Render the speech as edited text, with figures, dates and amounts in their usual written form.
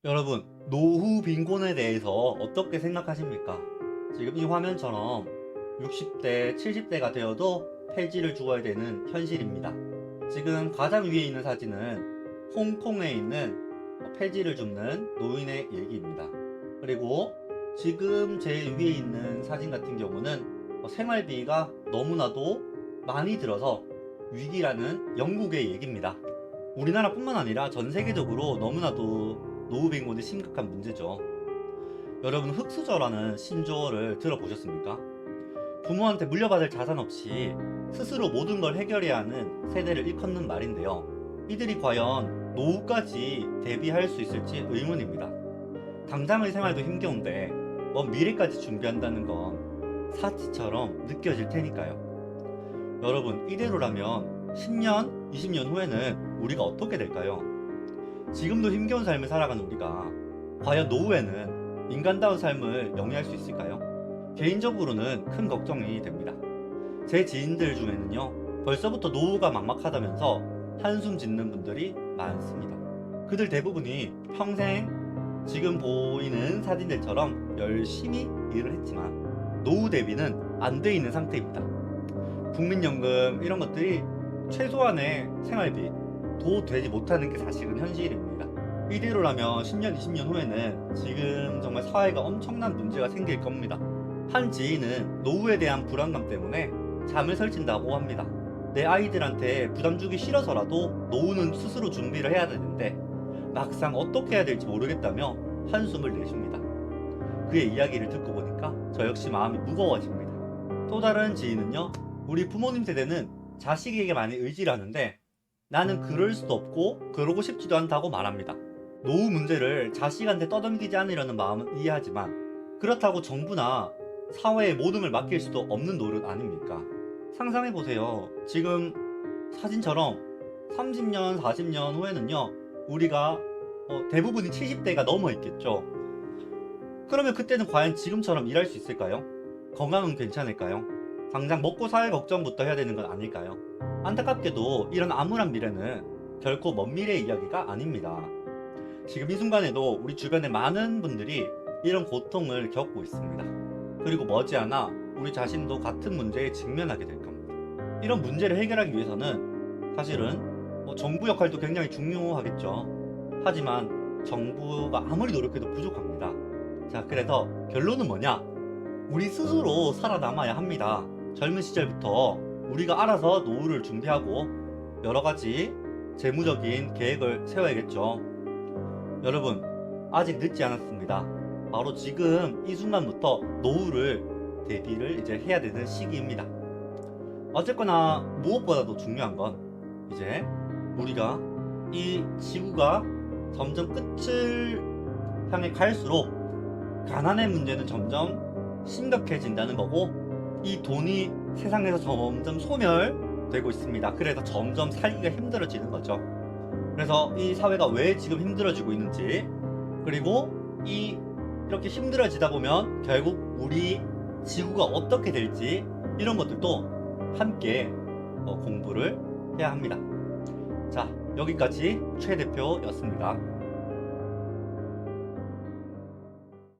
여러분, 노후 빈곤에 대해서 어떻게 생각하십니까? 지금 이 화면처럼 60대, 70대가 되어도 폐지를 주어야 되는 현실입니다. 지금 가장 위에 있는 사진은 홍콩에 있는 폐지를 줍는 노인의 얘기입니다. 그리고 지금 제일 위에 있는 사진 같은 경우는 생활비가 너무나도 많이 들어서 위기라는 영국의 얘기입니다. 우리나라뿐만 아니라 전 세계적으로 너무나도 노후 빈곤이 심각한 문제죠. 여러분, 흑수저라는 신조어를 들어보셨습니까? 부모한테 물려받을 자산 없이 스스로 모든 걸 해결해야 하는 세대를 일컫는 말인데요. 이들이 과연 노후까지 대비할 수 있을지 의문입니다. 당장의 생활도 힘겨운데 미래까지 준비한다는 건 사치처럼 느껴질 테니까요. 여러분, 이대로라면 10년, 20년 후에는 우리가 어떻게 될까요? 지금도 힘겨운 삶을 살아가는 우리가 과연 노후에는 인간다운 삶을 영위할 수 있을까요? 개인적으로는 큰 걱정이 됩니다. 제 지인들 중에는요, 벌써부터 노후가 막막하다면서 한숨 짓는 분들이 많습니다. 그들 대부분이 평생 지금 보이는 사진들처럼 열심히 일을 했지만 노후 대비는 안 돼 있는 상태입니다. 국민연금 이런 것들이 최소한의 생활비 도 되지 못하는 게 사실은 현실입니다. 이대로라면 10년, 20년 후에는 지금 정말 사회가 엄청난 문제가 생길 겁니다. 한 지인은 노후에 대한 불안감 때문에 잠을 설친다고 합니다. 내 아이들한테 부담 주기 싫어서라도 노후는 스스로 준비를 해야 되는데 막상 어떻게 해야 될지 모르겠다며 한숨을 내쉽니다. 그의 이야기를 듣고 보니까 저 역시 마음이 무거워집니다. 또 다른 지인은요, 우리 부모님 세대는 자식에게 많이 의지를 하는데 나는 그럴 수도 없고 그러고 싶지도 않다고 말합니다. 노후 문제를 자식한테 떠넘기지 않으려는 마음은 이해하지만 그렇다고 정부나 사회에 모든 걸 맡길 수도 없는 노릇 아닙니까? 상상해보세요. 지금 사진처럼 30년, 40년 후에는요, 우리가 대부분이 70대가 넘어 있겠죠. 그러면 그때는 과연 지금처럼 일할 수 있을까요? 건강은 괜찮을까요? 당장 먹고 살 걱정부터 해야 되는 건 아닐까요? 안타깝게도 이런 암울한 미래는 결코 먼 미래의 이야기가 아닙니다. 지금 이 순간에도 우리 주변에 많은 분들이 이런 고통을 겪고 있습니다. 그리고 머지않아 우리 자신도 같은 문제에 직면하게 될 겁니다. 이런 문제를 해결하기 위해서는 사실은 정부 역할도 굉장히 중요하겠죠. 하지만 정부가 아무리 노력해도 부족합니다. 자, 그래서 결론은 뭐냐? 우리 스스로 살아남아야 합니다. 젊은 시절부터 우리가 알아서 노후를 준비하고 여러 가지 재무적인 계획을 세워야겠죠. 여러분, 아직 늦지 않았습니다. 바로 지금 이 순간부터 노후를 대비를 이제 해야 되는 시기입니다. 어쨌거나 무엇보다도 중요한 건 이제 우리가 이 지구가 점점 끝을 향해 갈수록 가난의 문제는 점점 심각해진다는 거고, 이 돈이 세상에서 점점 소멸되고 있습니다. 그래서 점점 살기가 힘들어지는 거죠. 그래서 이 사회가 왜 지금 힘들어지고 있는지, 그리고 이렇게 힘들어지다 보면 결국 우리 지구가 어떻게 될지, 이런 것들도 함께 공부를 해야 합니다. 자, 여기까지 최 대표였습니다.